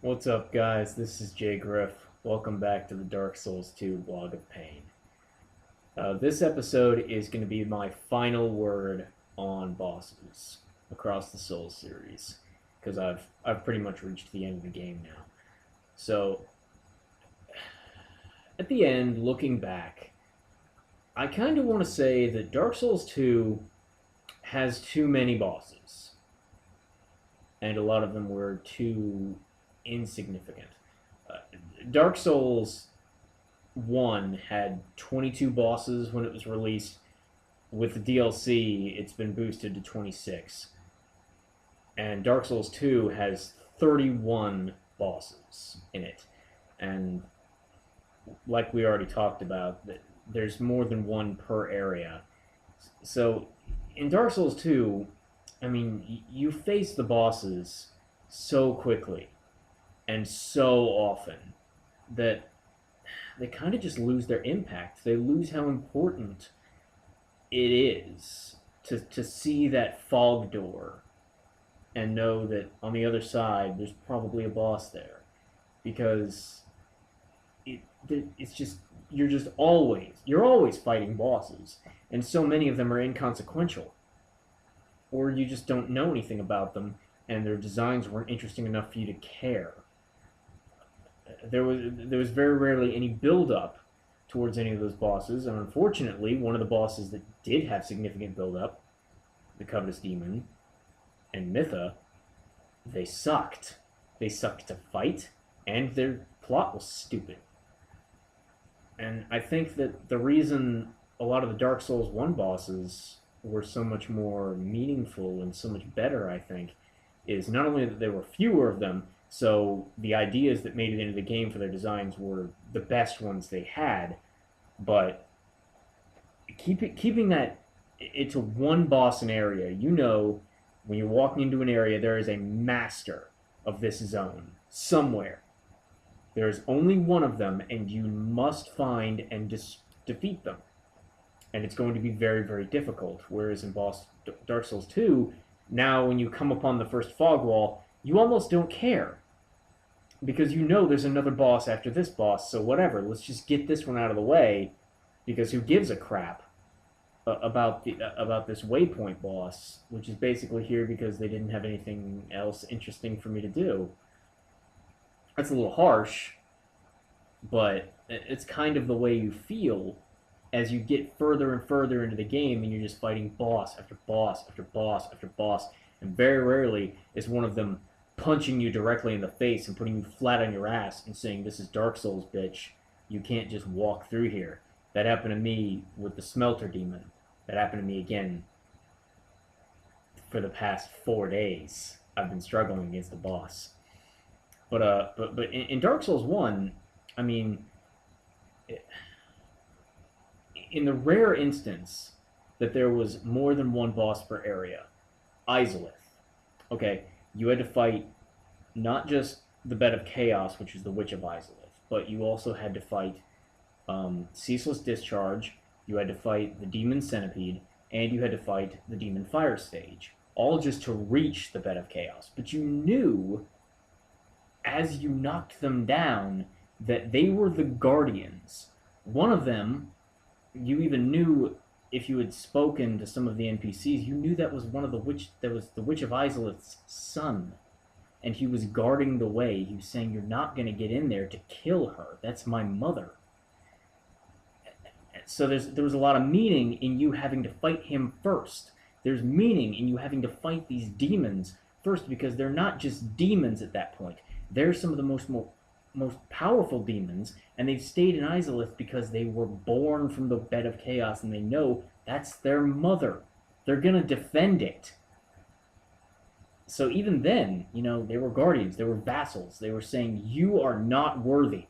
What's up, guys? This is Jay Griff. Welcome back to the Dark Souls 2 Blog of Pain. This episode is going to be my final word on bosses across the Souls series, because I've pretty much reached the end of the game now. So, at the end, looking back, I kind of want to say that Dark Souls 2 has too many bosses, and a lot of them were too insignificant. Uh, Dark Souls 1 had 22 bosses when it was released. With the DLC, it's been boosted to 26. And Dark Souls 2 has 31 bosses in it. And like we already talked about, there's more than one per area. So in Dark Souls 2, I mean, you face the bosses so quickly and so often that they kind of just lose their impact. They lose how important it is to see that fog door and know that on the other side there's probably a boss there, because it it's just you're always fighting bosses, and so many of them are inconsequential, or you just don't know anything about them, and their designs weren't interesting enough for you to care. There was very rarely any build up towards any of those bosses, and unfortunately, one of the bosses that did have significant build up, the Covetous Demon and Mytha, they sucked. They sucked to fight, and their plot was stupid. And I think that the reason a lot of the Dark Souls 1 bosses were so much more meaningful and so much better, I think, is not only that there were fewer of them, so the ideas that made it into the game for their designs were the best ones they had, but keeping that it to one boss in area. You know, when you're walking into an area, there is a master of this zone somewhere. There is only one of them, and you must find and defeat them. And it's going to be very, very difficult. Whereas in Dark Souls 2, now when you come upon the first fog wall, you almost don't care, because you know there's another boss after this boss, so whatever, let's just get this one out of the way, because who gives a crap about this waypoint boss, which is basically here because they didn't have anything else interesting for me to do. That's a little harsh, but it's kind of the way you feel as you get further and further into the game, and you're just fighting boss after boss after boss after boss, and very rarely is one of them punching you directly in the face and putting you flat on your ass and saying, "This is Dark Souls, bitch. You can't just walk through here." That happened to me with the Smelter Demon. That happened to me again for the past 4 days. I've been struggling against the boss. But in Dark Souls 1, I mean, in the rare instance that there was more than one boss per area, Izalith. Okay, you had to fight not just the Bed of Chaos, which is the Witch of Izalith, but you also had to fight Ceaseless Discharge, you had to fight the Demon Centipede, and you had to fight the Demon Fire Stage, all just to reach the Bed of Chaos. But you knew, as you knocked them down, that they were the Guardians. One of them, you even knew, if you had spoken to some of the NPCs, you knew that was the Witch of Izalith's son, and he was guarding the way. He was saying, "You're not going to get in there to kill her. That's my mother." So there was a lot of meaning in you having to fight him first. There's meaning in you having to fight these demons first, because they're not just demons at that point. They're some of the most powerful demons, and they've stayed in Izalith because they were born from the Bed of Chaos, and they know that's their mother. They're gonna defend it. So even then, they were guardians, they were vassals. They were saying, "You are not worthy,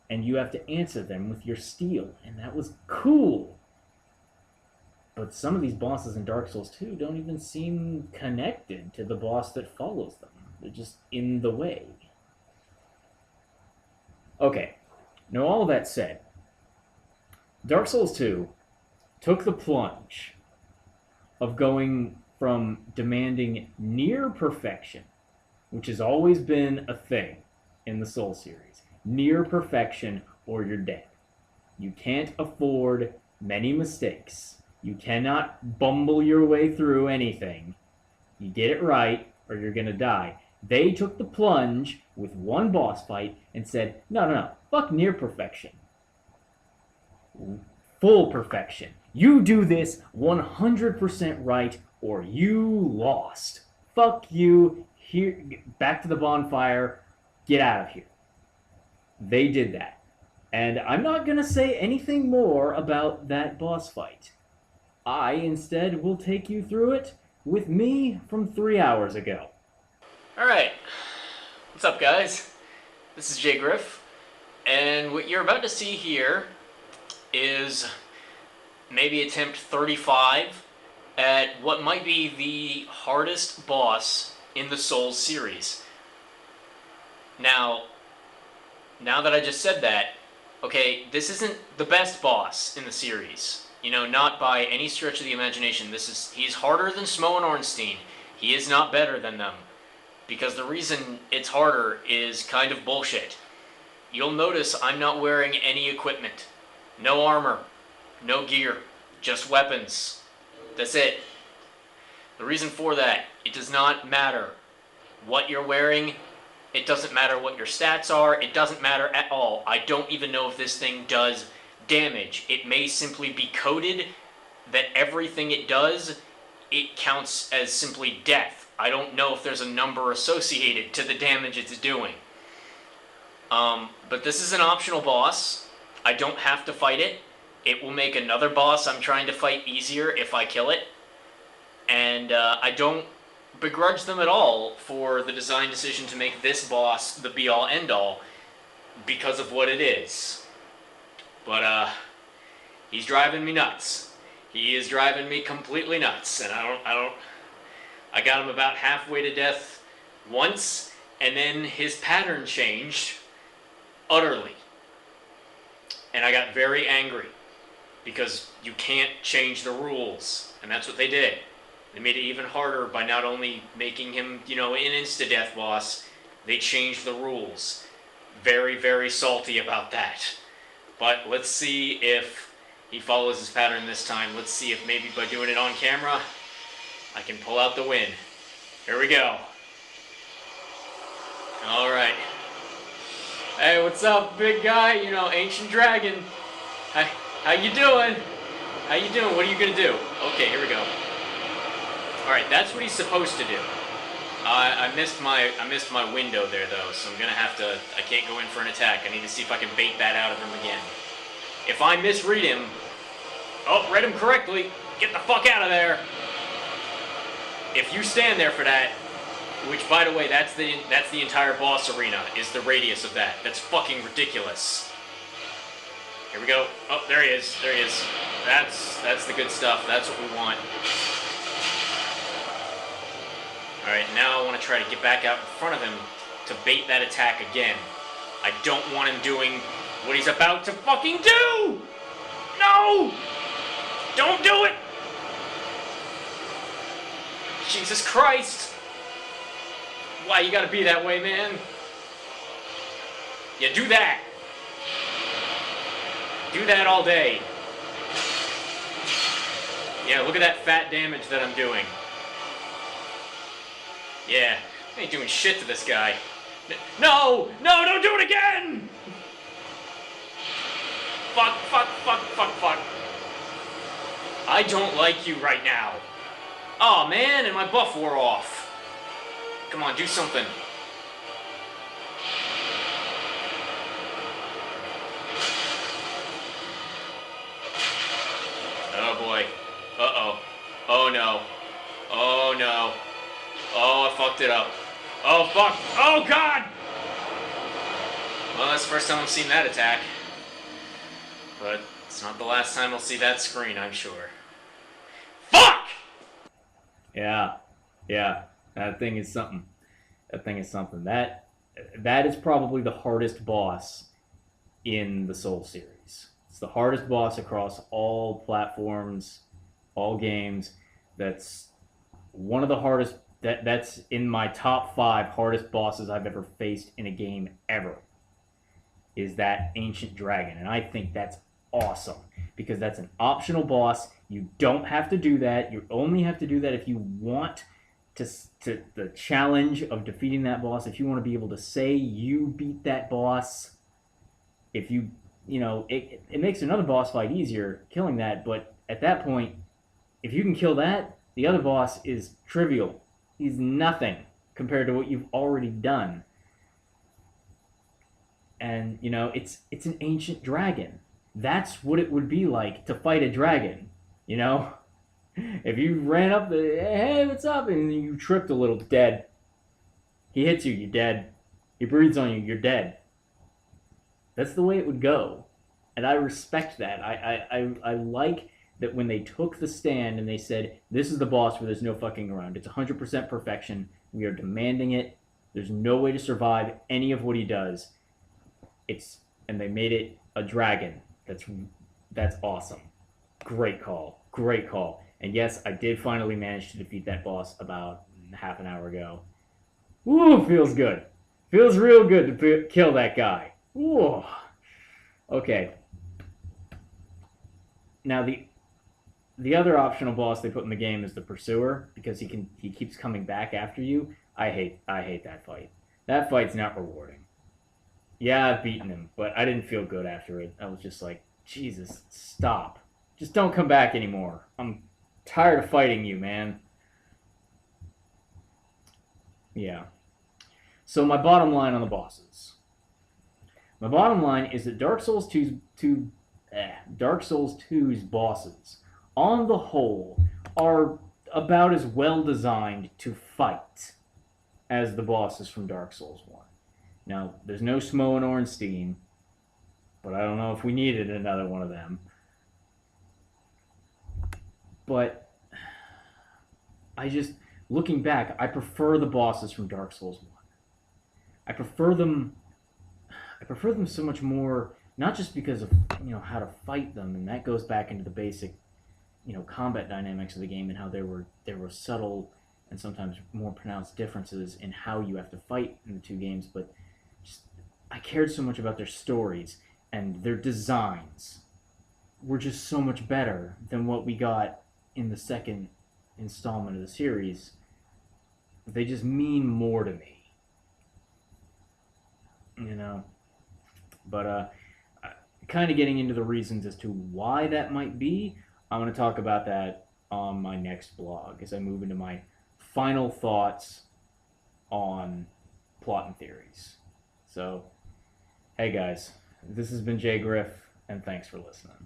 and you have to answer them with your steel," and that was cool. But some of these bosses in Dark Souls 2 don't even seem connected to the boss that follows them. They're just in the way. Okay, now all that said, Dark Souls 2 took the plunge of going from demanding near perfection, which has always been a thing. in the Soul series. Near perfection or you're dead. You can't afford many mistakes. You cannot bumble your way through anything. You get it right or you're going to die. They took the plunge with one boss fight and said, no, fuck near perfection. Full perfection. You do this 100% right or you lost. Fuck you. Here, back to the bonfire. Get out of here. They did that. And I'm not going to say anything more about that boss fight. I, instead, will take you through it with me from 3 hours ago. Alright, what's up guys? This is Jay Griff, and what you're about to see here is maybe attempt 35 at what might be the hardest boss in the Souls series. Now that I just said that, okay, this isn't the best boss in the series. You know, not by any stretch of the imagination. He's harder than Smough and Ornstein. He is not better than them. Because the reason it's harder is kind of bullshit. You'll notice I'm not wearing any equipment. No armor. No gear. Just weapons. That's it. The reason for that, it does not matter what you're wearing. It doesn't matter what your stats are. It doesn't matter at all. I don't even know if this thing does damage. It may simply be coded that everything it does, it counts as simply death. I don't know if there's a number associated to the damage it's doing. But this is an optional boss. I don't have to fight it. It will make another boss I'm trying to fight easier if I kill it. And I don't begrudge them at all for the design decision to make this boss the be-all, end-all because of what it is. But he's driving me nuts. He is driving me completely nuts, and I got him about halfway to death once, and then his pattern changed utterly. And I got very angry because you can't change the rules, and that's what they did. They made it even harder by not only making him, an insta-death boss, they changed the rules. Very, very salty about that. But let's see if he follows his pattern this time. Let's see if maybe by doing it on camera, I can pull out the win. Here we go. Alright. Hey, what's up, big guy? Ancient Dragon. How you doing? How you doing? What are you gonna do? Okay, here we go. Alright, that's what he's supposed to do. I missed my window there, though, so I'm gonna have to... I can't go in for an attack. I need to see if I can bait that out of him again. If I misread him... Oh, read him correctly. Get the fuck out of there. If you stand there for that, which, by the way, that's the entire boss arena, is the radius of that. That's fucking ridiculous. Here we go. Oh, there he is. There he is. That's the good stuff. That's what we want. Alright, now I want to try to get back out in front of him to bait that attack again. I don't want him doing what he's about to fucking do! No! Don't do it! Jesus Christ! Why you gotta be that way, man? Yeah, do that! Do that all day. Yeah, look at that fat damage that I'm doing. Yeah, I ain't doing shit to this guy. No! No, don't do it again! Fuck, fuck, fuck, fuck, fuck. I don't like you right now. Aw, man, and my buff wore off. Come on, do something. Oh, boy. Uh-oh. Oh, no. Oh, no. Oh, I fucked it up. Oh, fuck. Oh, God! Well, that's the first time I've seen that attack. But it's not the last time I'll see that screen, I'm sure. Fuck! Yeah. That thing is something. That is probably the hardest boss in the Soul series. It's the hardest boss across all platforms, all games. That's one of the hardest That's in my top 5 hardest bosses I've ever faced in a game ever. Is that ancient dragon, and I think that's awesome because that's an optional boss. You don't have to do that. You only have to do that if you want to the challenge of defeating that boss. If you want to be able to say you beat that boss, if you it makes another boss fight easier killing that. But at that point, if you can kill that, the other boss is trivial. He's nothing compared to what you've already done. And it's an ancient dragon. That's what it would be like to fight a dragon. If you ran up hey, what's up, and you tripped a little, dead. He hits you, you're dead. He breathes on you, you're dead. That's the way it would go, and I respect that. I like that when they took the stand and they said, this is the boss where there's no fucking around. It's 100% perfection. We are demanding it. There's no way to survive any of what he does. And they made it a dragon. That's awesome. Great call. Great call. And yes, I did finally manage to defeat that boss about half an hour ago. Ooh, feels good. Feels real good to kill that guy. Ooh. Okay. Now the other optional boss they put in the game is the Pursuer, because he keeps coming back after you. I hate that fight. That fight's not rewarding. Yeah, I've beaten him, but I didn't feel good after it. I was just like, Jesus, stop. Just don't come back anymore. I'm tired of fighting you, man. Yeah. So my bottom line on the bosses. My bottom line is that Dark Souls 2's bosses, on the whole, are about as well designed to fight as the bosses from Dark Souls 1. Now, there's no Smough and Ornstein, but I don't know if we needed another one of them. But looking back, I prefer the bosses from Dark Souls 1. I prefer them so much more, not just because of how to fight them, and that goes back into the basic combat dynamics of the game and how there were subtle and sometimes more pronounced differences in how you have to fight in the two games, but I cared so much about their stories, and their designs were just so much better than what we got in the second installment of the series. They just mean more to me. But kind of getting into the reasons as to why that might be, I'm going to talk about that on my next blog as I move into my final thoughts on plot and theories. So, hey guys, this has been Jay Griff, and thanks for listening.